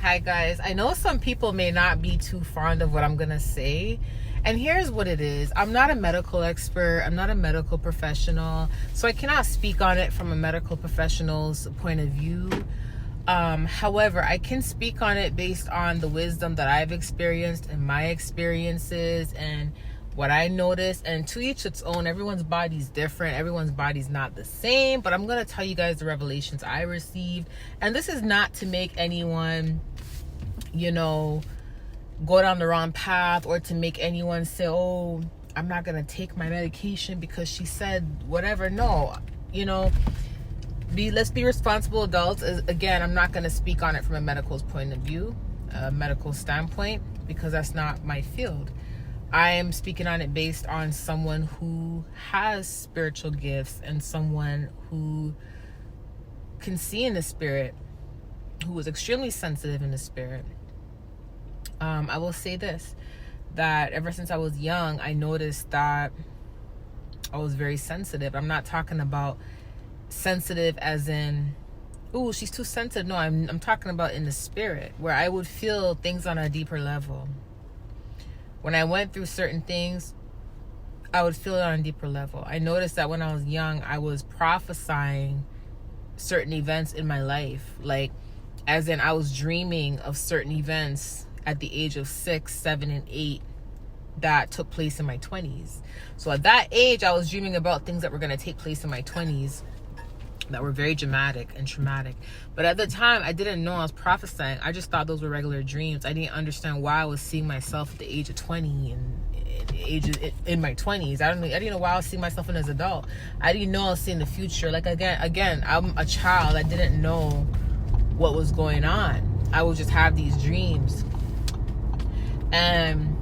Hi guys, I know some people may not be too fond of what I'm gonna say, and here's what it is. I'm not a medical expert, I'm not a medical professional, so I cannot speak on it from a medical professional's point of view. However, I can speak on it based on the wisdom that I've experienced and my experiences and what I noticed, and to each its own. Everyone's body's different, everyone's body's not the same, but I'm going to tell you guys the revelations I received. And this is not to make anyone, go down the wrong path, or to make anyone say, oh, I'm not going to take my medication because she said whatever. No, let's be responsible adults. Again, I'm not going to speak on it from a medical point of view, a medical standpoint, because that's not my field. I am speaking on it based on someone who has spiritual gifts and someone who can see in the spirit, who is extremely sensitive in the spirit. I will say this, that ever since I was young, I noticed that I was very sensitive. I'm not talking about sensitive as in, ooh, she's too sensitive. No, I'm talking about in the spirit, where I would feel things on a deeper level. When I went through certain things, I would feel it on a deeper level. I noticed that when I was young, I was prophesying certain events in my life. Like, as in I was dreaming of certain events at the age of 6, 7, and 8 that took place in my 20s. So at that age, I was dreaming about things that were going to take place in my 20s that were very dramatic and traumatic. But at the time, I didn't know I was prophesying. I just thought those were regular dreams. I didn't understand why I was seeing myself at the age of 20 and in my 20s. I didn't know why I was seeing myself as an adult. I didn't know I was seeing the future. Like, again, I'm a child. I didn't know what was going on. I would just have these dreams. And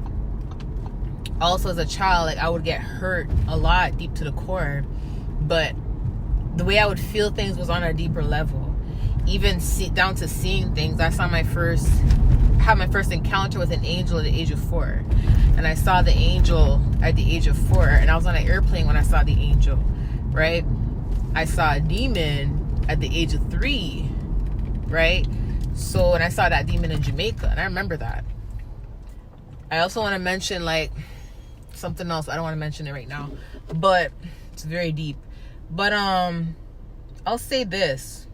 also as a child, like, I would get hurt a lot deep to the core. But the way I would feel things was on a deeper level. Even down to seeing things. I had my first encounter with an angel at the age of 4. And I saw the angel at the age of 4. And I was on an airplane when I saw the angel, right? I saw a demon at the age of 3, right? So, and I saw that demon in Jamaica. And I remember that. I also want to mention, like, something else. I don't want to mention it right now. But it's very deep. But I'll say this.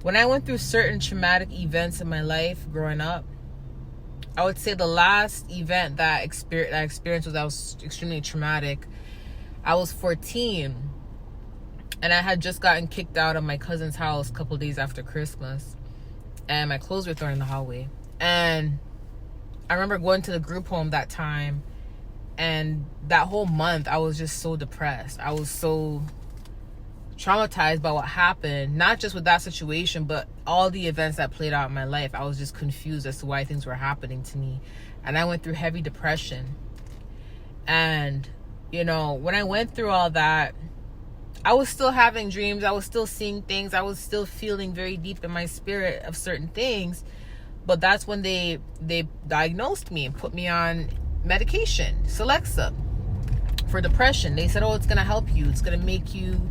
When I went through certain traumatic events in my life growing up, I would say the last event that I experienced was extremely traumatic. I was 14, and I had just gotten kicked out of my cousin's house a couple days after Christmas, and my clothes were thrown in the hallway. And I remember going to the group home that time, and that whole month I was just so depressed. I was so traumatized by what happened, not just with that situation, but all the events that played out in my life. I was just confused as to why things were happening to me. And I went through heavy depression. And, when I went through all that, I was still having dreams. I was still seeing things. I was still feeling very deep in my spirit of certain things. But that's when they diagnosed me and put me on medication, Celexa, for depression. They said, oh, it's going to help you. It's going to make you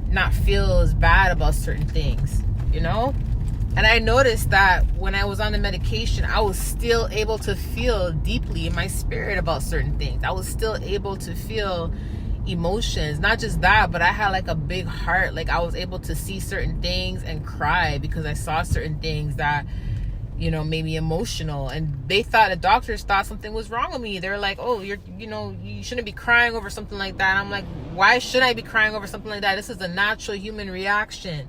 not feel as bad about certain things, And I noticed that when I was on the medication, I was still able to feel deeply in my spirit about certain things. I was still able to feel emotions. Not just that, but I had like a big heart. Like, I was able to see certain things and cry because I saw certain things that made me emotional. And the doctors thought something was wrong with me. They were like, oh, you shouldn't be crying over something like that. And I'm like, why should I be crying over something like that? This is a natural human reaction.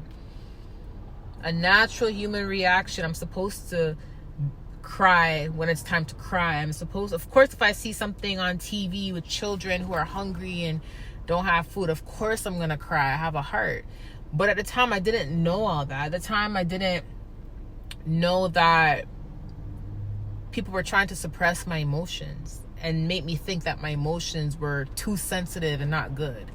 A natural human reaction. I'm supposed to cry when it's time to cry. Of course, if I see something on TV with children who are hungry and don't have food, of course I'm going to cry. I have a heart. But at the time, I didn't know all that. At the time, I didn't know that people were trying to suppress my emotions and make me think that my emotions were too sensitive and not good.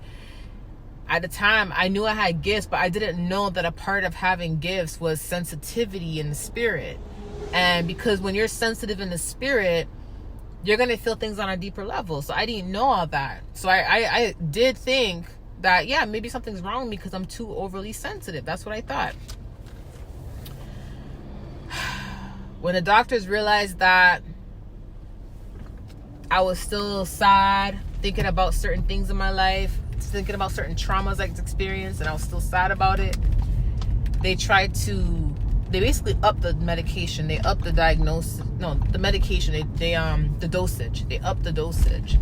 At the time, I knew I had gifts, but I didn't know that a part of having gifts was sensitivity in the spirit. And because when you're sensitive in the spirit, you're going to feel things on a deeper level. So I didn't know all that. So I did think that, yeah, maybe something's wrong with me because I'm too overly sensitive. That's what I thought. When the doctors realized that I was still sad, thinking about certain things in my life, thinking about certain traumas I experienced, and I was still sad about it, they basically upped the medication. They upped the diagnosis. No, the medication. The dosage. They upped the dosage.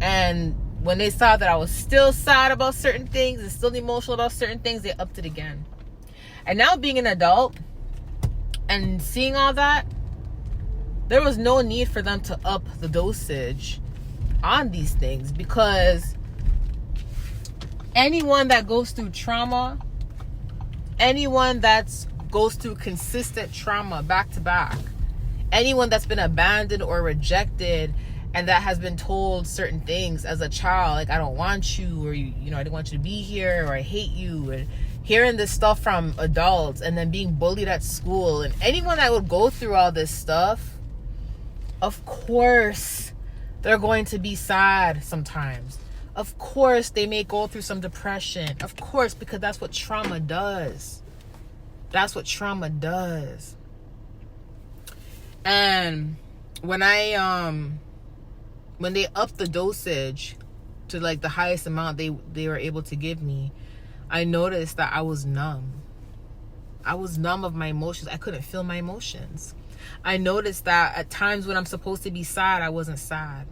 And when they saw that I was still sad about certain things and still emotional about certain things, they upped it again. And now being an adult and seeing all that, there was no need for them to up the dosage on these things, because anyone that goes through trauma, anyone that goes through consistent trauma back to back, anyone that's been abandoned or rejected and that has been told certain things as a child, like I don't want you, or you know, I don't want you to be here, or I hate you, and hearing this stuff from adults, and then being bullied at school, and anyone that would go through all this stuff, of course they're going to be sad sometimes. Of course they may go through some depression. Of course, because that's what trauma does. That's what trauma does. And when they upped the dosage to like the highest amount they were able to give me, I noticed that I was numb. I was numb of my emotions. I couldn't feel my emotions. I noticed that at times when I'm supposed to be sad, I wasn't sad.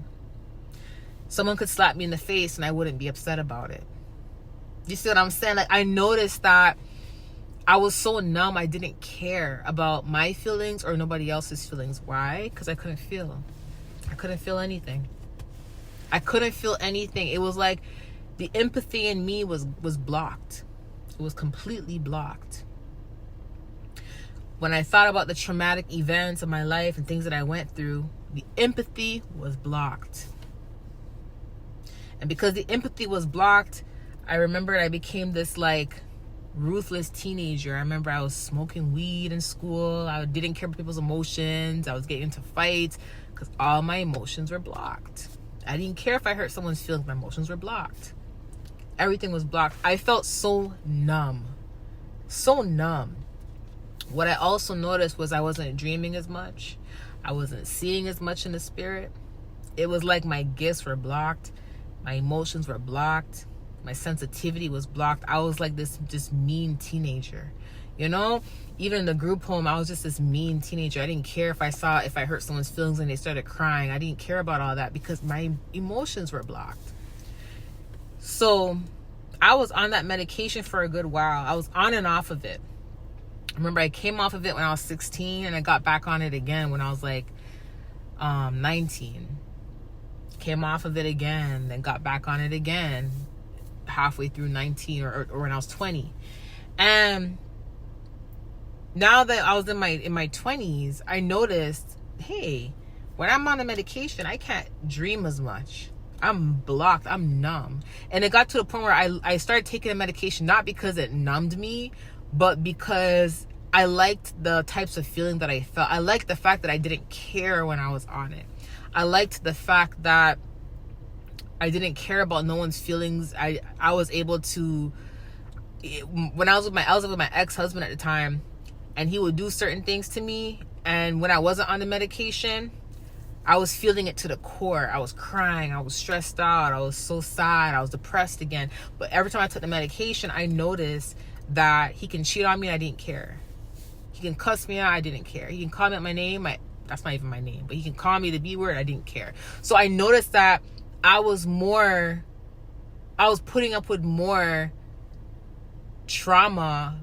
Someone could slap me in the face and I wouldn't be upset about it. You see what I'm saying? Like, I noticed that I was so numb, I didn't care about my feelings or nobody else's feelings. Why? Because I couldn't feel. I couldn't feel anything. I couldn't feel anything. It was like the empathy in me was blocked. It was completely blocked. When I thought about the traumatic events of my life and things that I went through, the empathy was blocked. And because the empathy was blocked, I remembered I became this like ruthless teenager. I remember I was smoking weed in school. I didn't care about people's emotions. I was getting into fights because all my emotions were blocked. I didn't care if I hurt someone's feelings. My emotions were blocked. Everything was blocked. I felt so numb. So numb. What I also noticed was I wasn't dreaming as much. I wasn't seeing as much in the spirit. It was like my gifts were blocked. My emotions were blocked. My sensitivity was blocked. I was like this just mean teenager. You know? Even in the group home, I was just this mean teenager. I didn't care if I hurt someone's feelings and they started crying. I didn't care about all that because my emotions were blocked. So I was on that medication for a good while. I was on and off of it. I remember I came off of it when I was 16 and I got back on it again when I was like 19. Came off of it again, then got back on it again halfway through 19 or when I was 20. And now that I was in my 20s, I noticed, hey, when I'm on the medication, I can't dream as much. I'm blocked. I'm numb. And it got to the point where I started taking the medication not because it numbed me, but because I liked the types of feeling that I felt. I liked the fact that I didn't care when I was on it. I liked the fact that I didn't care about no one's feelings. I was able to, when I was with my ex-husband at the time, and he would do certain things to me, and when I wasn't on the medication, I was feeling it to the core. I was crying. I was stressed out. I was so sad. I was depressed again. But every time I took the medication, I noticed that he can cheat on me and I didn't care. He can cuss me out, I didn't care. He can call me out my name, that's not even my name, but he can call me the B word, I didn't care. So I noticed that I was putting up with more trauma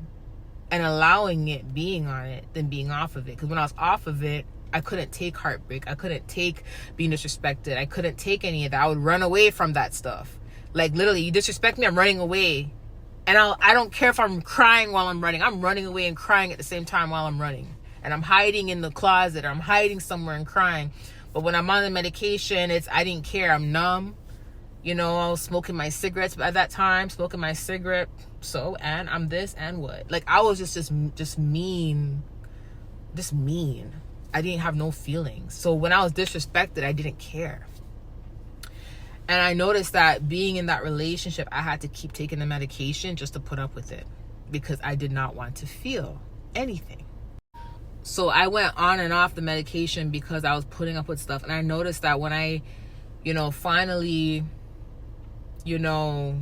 and allowing it, being on it, than being off of it. Because when I was off of it, I couldn't take heartbreak. I couldn't take being disrespected. I couldn't take any of that. I would run away from that stuff. Like literally, you disrespect me, I'm running away. And I don't care if I'm crying while I'm running. I'm running away and crying at the same time while I'm running. And I'm hiding in the closet or I'm hiding somewhere and crying. But when I'm on the medication, I didn't care. I'm numb. You know, I was smoking my cigarettes at that time, smoking my cigarette. So, and I'm this and what? Like, I was just mean. Just mean. I didn't have no feelings. So when I was disrespected, I didn't care. And I noticed that being in that relationship, I had to keep taking the medication just to put up with it because I did not want to feel anything. So I went on and off the medication because I was putting up with stuff. And I noticed that when I, finally, because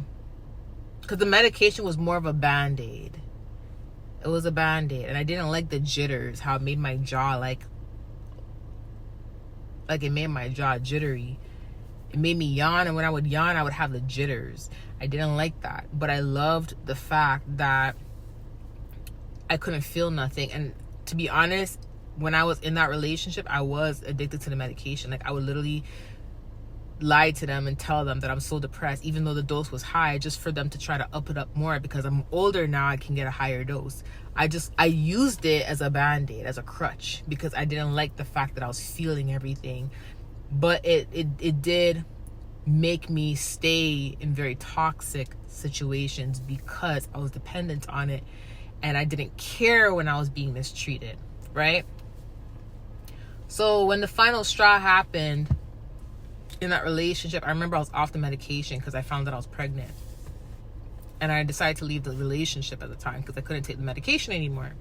the medication was more of a Band-Aid. It was a Band-Aid. And I didn't like the jitters, how it made my jaw like it made my jaw jittery. It made me yawn, and when I would yawn, I would have the jitters. I didn't like that. But I loved the fact that I couldn't feel nothing. And to be honest, when I was in that relationship, I was addicted to the medication. Like, I would literally lie to them and tell them that I'm so depressed, even though the dose was high, just for them to try to up it up more, because I'm older now, I can get a higher dose. I used it as a Band-Aid, as a crutch, because I didn't like the fact that I was feeling everything. But it did make me stay in very toxic situations because I was dependent on it, and I didn't care when I was being mistreated, right? So when the final straw happened in that relationship, I remember I was off the medication because I found that I was pregnant. And I decided to leave the relationship at the time because I couldn't take the medication anymore.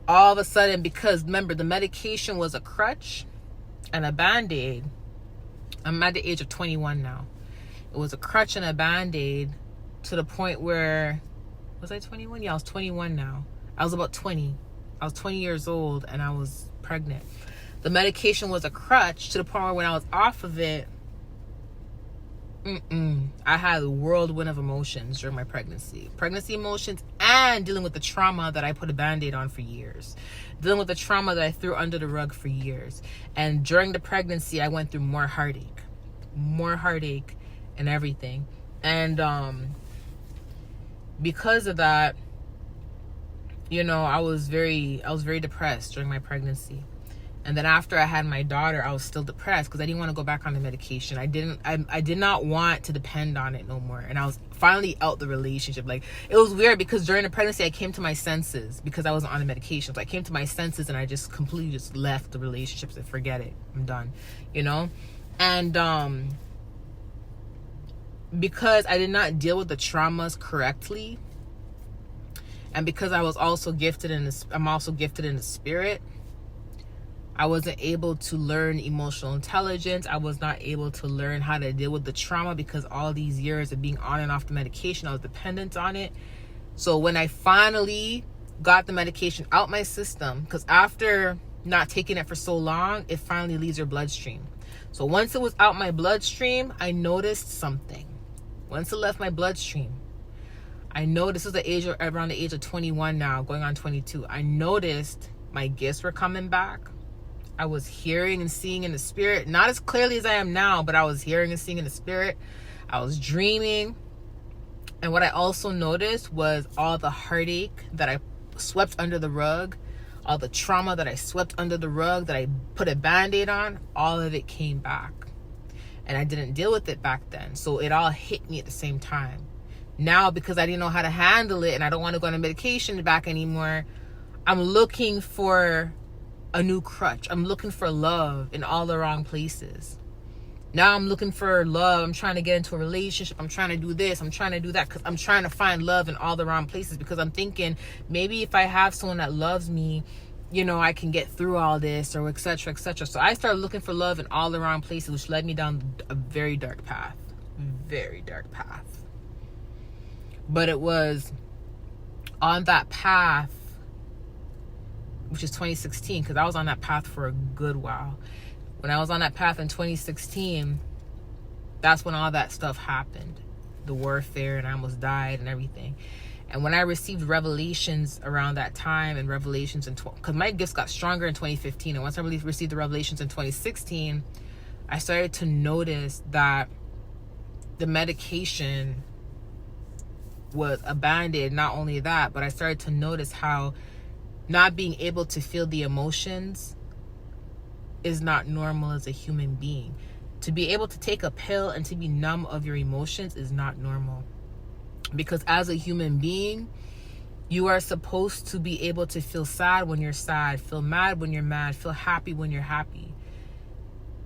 All of a sudden, because remember, the medication was a crutch and a Band-Aid. I'm at the age of 21 now. It was a crutch and a Band-Aid to the point where, was I 21? Yeah, I was 21 now. I was about 20. I was 20 years old and I was pregnant. The medication was a crutch to the point where when I was off of it, I had a whirlwind of emotions during my pregnancy. Pregnancy emotions and dealing with the trauma that I put a Band-Aid on for years. Dealing with the trauma that I threw under the rug for years. And during the pregnancy, I went through more heartache and everything. And because of that, I was very depressed during my pregnancy. And then after I had my daughter, I was still depressed because I didn't want to go back on the medication. I did not want to depend on it no more. And I was finally out the relationship. Like, it was weird because during the pregnancy, I came to my senses because I wasn't on the medication. So I came to my senses and I just completely just left the relationship. Said, forget it, I'm done, And because I did not deal with the traumas correctly, and because I was also gifted I'm also gifted in the spirit, I wasn't able to learn emotional intelligence. I was not able to learn how to deal with the trauma because all these years of being on and off the medication, I was dependent on it. So when I finally got the medication out my system, because after not taking it for so long, it finally leaves your bloodstream. So once it was out my bloodstream, I noticed something. Once it left my bloodstream, I noticed, this was around the age of 21 now, going on 22. I noticed my gifts were coming back. I was hearing and seeing in the spirit, not as clearly as I am now, but I was hearing and seeing in the spirit. I was dreaming. And what I also noticed was all the heartache that I swept under the rug, all the trauma that I swept under the rug, that I put a Band-Aid on, all of it came back. And I didn't deal with it back then. So it all hit me at the same time. Now, because I didn't know how to handle it and I don't want to go on medication back anymore, I'm looking for a new crutch. I'm looking for love in all the wrong places. Now I'm looking for love. I'm trying to get into a relationship. I'm trying to do this. I'm trying to do that because I'm trying to find love in all the wrong places, because I'm thinking maybe if I have someone that loves me, I can get through all this, or et cetera, et cetera. So I started looking for love in all the wrong places, which led me down a very dark path. Very dark path. But it was on that path, which is 2016, because I was on that path for a good while. When I was on that path in 2016, that's when all that stuff happened. The warfare, and I almost died and everything. And when I received revelations around that time, and revelations because my gifts got stronger in 2015, and once I really received the revelations in 2016, I started to notice that the medication was a Band-Aid. Not only that, but I started to notice how not being able to feel the emotions is not normal as a human being. To be able to take a pill and to be numb of your emotions is not normal. Because as a human being, you are supposed to be able to feel sad when you're sad, feel mad when you're mad, feel happy when you're happy.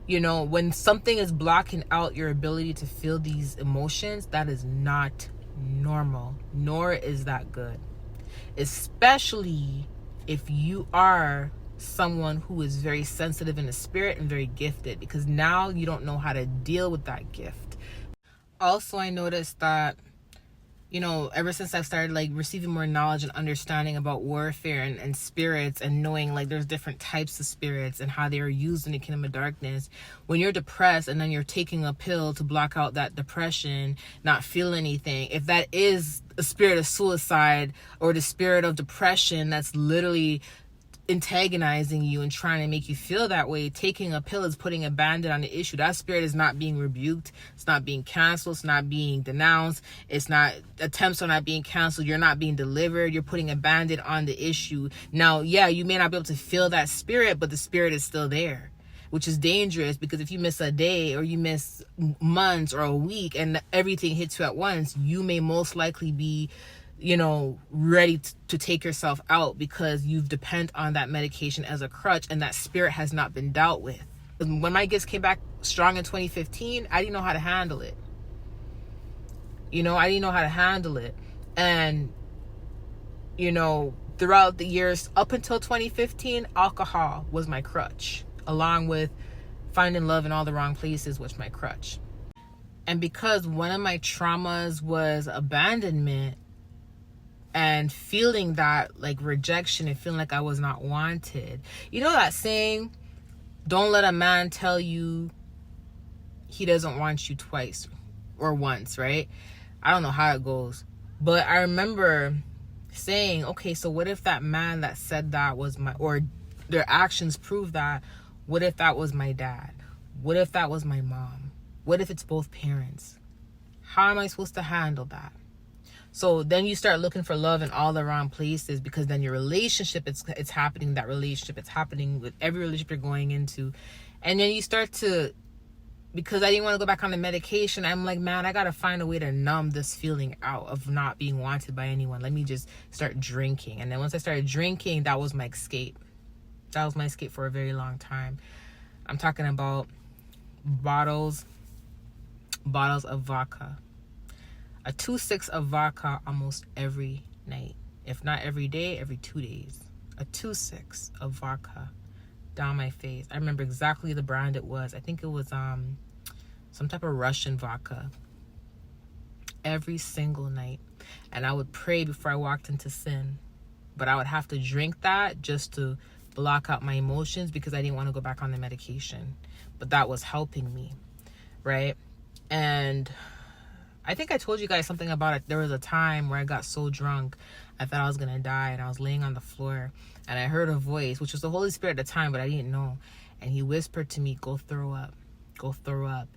When something is blocking out your ability to feel these emotions, that is not normal, nor is that good. especially if you are someone who is very sensitive in the spirit and very gifted, because now you don't know how to deal with that gift. Also, I noticed that, ever since I've started like receiving more knowledge and understanding about warfare and spirits, and knowing like there's different types of spirits and how they are used in the kingdom of darkness, when you're depressed and then you're taking a pill to block out that depression, not feel anything, if that is a spirit of suicide or the spirit of depression that's literally antagonizing you and trying to make you feel that way, taking a pill is putting a band-aid on the issue. That spirit is not being rebuked, it's not being canceled, it's not being denounced, it's not, attempts are not being canceled, you're not being delivered, you're putting a band-aid on the issue. Now, yeah, you may not be able to feel that spirit, but the spirit is still there, which is dangerous, because if you miss a day or you miss months or a week and everything hits you at once, you may most likely be ready to take yourself out, because you've depend on that medication as a crutch, and that spirit has not been dealt with. When my gifts came back strong in 2015, I didn't know how to handle it. I didn't know how to handle it. And, throughout the years up until 2015, alcohol was my crutch, along with finding love in all the wrong places was my crutch. And because one of my traumas was abandonment, and feeling that like rejection and feeling like I was not wanted. That saying, don't let a man tell you he doesn't want you twice or once, right? I don't know how it goes, but I remember saying, okay, so what if that man that said that was or their actions prove that? What if that was my dad? What if that was my mom? What if it's both parents? How am I supposed to handle that? So then you start looking for love in all the wrong places, because then your relationship, it's happening, that relationship, it's happening with every relationship you're going into. And then you start to, because I didn't want to go back on the medication, I'm like, man, I got to find a way to numb this feeling out of not being wanted by anyone. Let me just start drinking. And then once I started drinking, that was my escape. That was my escape for a very long time. I'm talking about bottles of vodka. A 2-6 of vodka almost every night. If not every day, every 2 days. A 2-6 of vodka down my face. I remember exactly the brand it was. I think it was some type of Russian vodka. Every single night. And I would pray before I walked into sin. But I would have to drink that just to block out my emotions, because I didn't want to go back on the medication. But that was helping me, right? And I think I told you guys something about it. There was a time where I got so drunk, I thought I was going to die, and I was laying on the floor, and I heard a voice, which was the Holy Spirit at the time, but I didn't know. And he whispered to me, go throw up. Go throw up.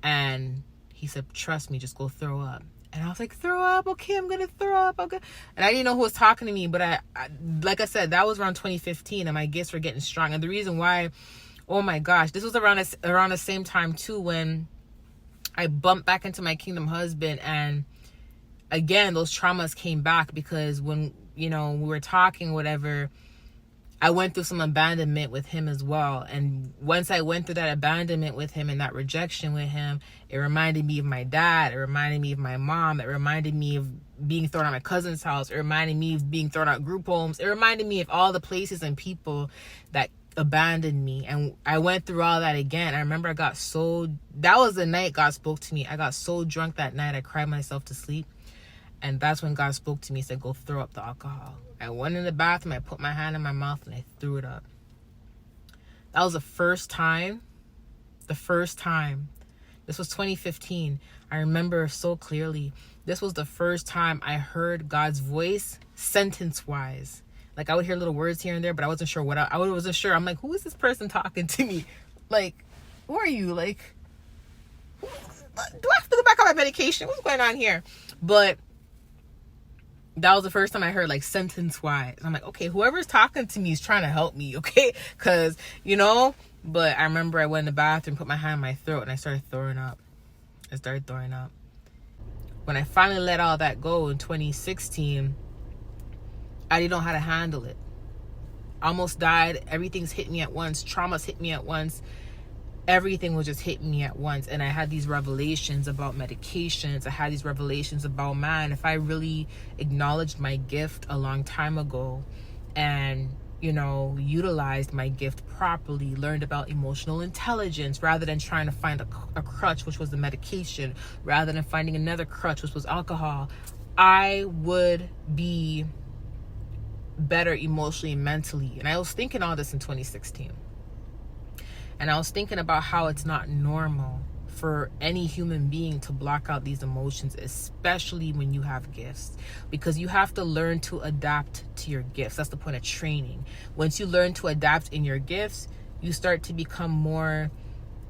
And he said, trust me, just go throw up. And I was like, throw up? Okay, I'm going to throw up. Okay. And I didn't know who was talking to me, but I like I said, that was around 2015, and my gifts were getting strong. And the reason why, oh my gosh, this was around the same time too, when I bumped back into my kingdom husband, and again, those traumas came back, because when, we were talking, whatever, I went through some abandonment with him as well. And once I went through that abandonment with him and that rejection with him, it reminded me of my dad. It reminded me of my mom. It reminded me of being thrown out my cousin's house. It reminded me of being thrown out group homes. It reminded me of all the places and people that abandoned me. And I went through all that again. I remember that was the night God spoke to me. I got so drunk that night, I cried myself to sleep. And that's when God spoke to me. He said, go throw up the alcohol. I went in the bathroom, I put my hand in my mouth, and I threw it up. That was the first time. This was 2015. I remember so clearly. This was the first time I heard God's voice sentence-wise. Like, I would hear little words here and there, but I wasn't sure what I wasn't sure. I'm like, who is this person talking to me? Like, who are you? Like, do I have to go back on my medication? What's going on here? But that was the first time I heard, like, sentence-wise. I'm like, okay, whoever's talking to me is trying to help me, okay? Because, but I remember I went in the bathroom, put my hand in my throat, and I started throwing up. When I finally let all that go in 2016, I didn't know how to handle it. Almost died. Everything's hit me at once. Traumas hit me at once. everything was just hitting me at once. And I had these revelations about medications. I had these revelations about, man, if I really acknowledged my gift a long time ago and, you know, utilized my gift properly, learned about emotional intelligence rather than trying to find a crutch, which was the medication, rather than finding another crutch, which was alcohol, I would be better emotionally and mentally. And I was thinking all this in 2016. And I was thinking about how it's not normal for any human being to block out these emotions, especially when you have gifts, because you have to learn to adapt to your gifts. That's the point of training. Once you learn to adapt in your gifts, you start to become more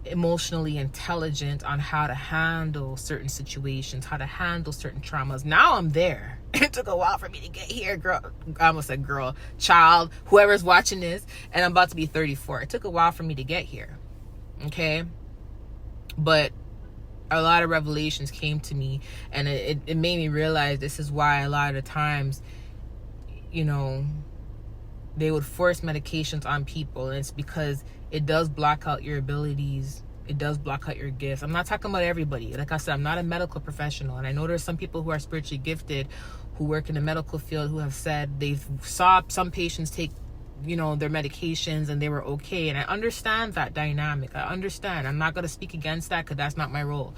emotionally intelligent on how to handle certain situations, how to handle certain traumas. Now I'm there. It took a while for me to get here, girl. I almost said girl, child, whoever's watching this, and I'm about to be 34. It took a while for me to get here. Okay? But a lot of revelations came to me, and it made me realize this is why a lot of the times, you know, they would force medications on people, and it's because it does block out your abilities. It does block out your gifts. I'm not talking about everybody. Like I said, I'm not a medical professional, and I know there's some people who are spiritually gifted who work in the medical field who have said they've saw some patients take, you know, their medications and they were okay. And I understand that dynamic. I understand. I'm not going to speak against that because that's not my role.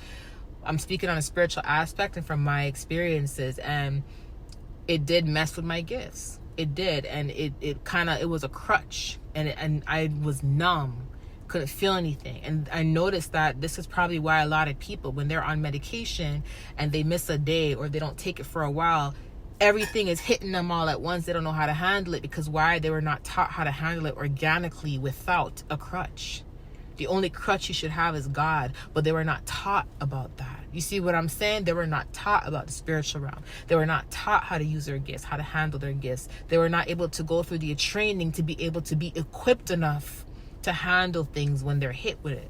I'm speaking on a spiritual aspect and from my experiences, and it did mess with my gifts. It did, and it was a crutch, and I was numb, couldn't feel anything. And I noticed that this is probably why a lot of people, when they're on medication and they miss a day or they don't take it for a while, everything is hitting them all at once. They don't know how to handle it because why? They were not taught how to handle it organically without a crutch. The only crutch you should have is God, but they were not taught about that. You see what I'm saying? They were not taught about the spiritual realm. They were not taught how to use their gifts, how to handle their gifts. They were not able to go through the training to be able to be equipped enough to handle things when they're hit with it.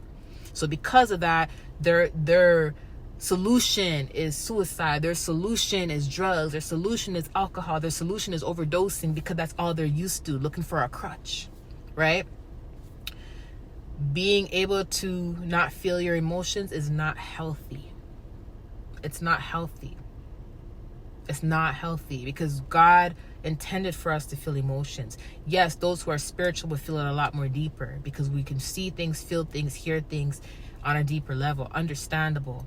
So because of that, their solution is suicide. Their solution is drugs. Their solution is alcohol. Their solution is overdosing because that's all they're used to, looking for a crutch, right? Being able to not feel your emotions is not healthy. It's not healthy. It's not healthy because God intended for us to feel emotions. Yes, those who are spiritual will feel it a lot more deeper because we can see things, feel things, hear things on a deeper level. Understandable,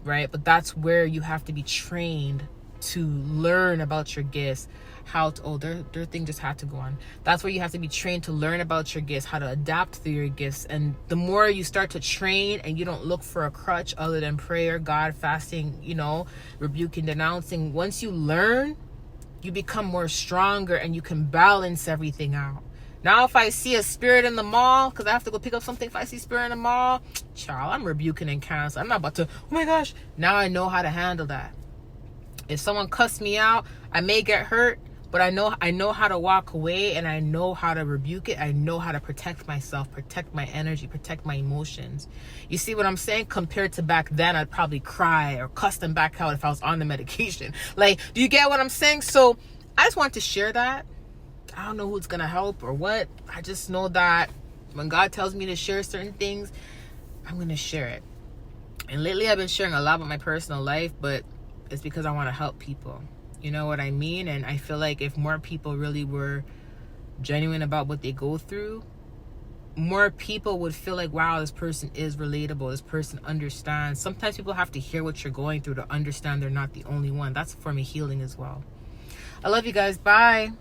right? But that's where you have to be trained to learn about your gifts. How to, their thing just had to go on. That's where you have to be trained to learn about your gifts, how to adapt through your gifts. And the more you start to train and you don't look for a crutch other than prayer, God, fasting, you know, rebuking, denouncing, once you learn, you become more stronger and you can balance everything out. Now, if I see a spirit in the mall, because I have to go pick up something, if I see spirit in the mall, child, I'm rebuking and canceling. I'm not about to, oh my gosh, now I know how to handle that. If someone cussed me out, I may get hurt, but I know how to walk away, and I know how to rebuke it. I know how to protect myself, protect my energy, protect my emotions. You see what I'm saying? Compared to back then, I'd probably cry or cuss them back out if I was on the medication. Like, do you get what I'm saying? So I just want to share that. I don't know who's going to help or what. I just know that when God tells me to share certain things, I'm going to share it. And lately I've been sharing a lot about my personal life, but it's because I want to help people. You know what I mean? And I feel like if more people really were genuine about what they go through, more people would feel like, wow, this person is relatable. This person understands. Sometimes people have to hear what you're going through to understand they're not the only one. That's a form of healing as well. I love you guys. Bye.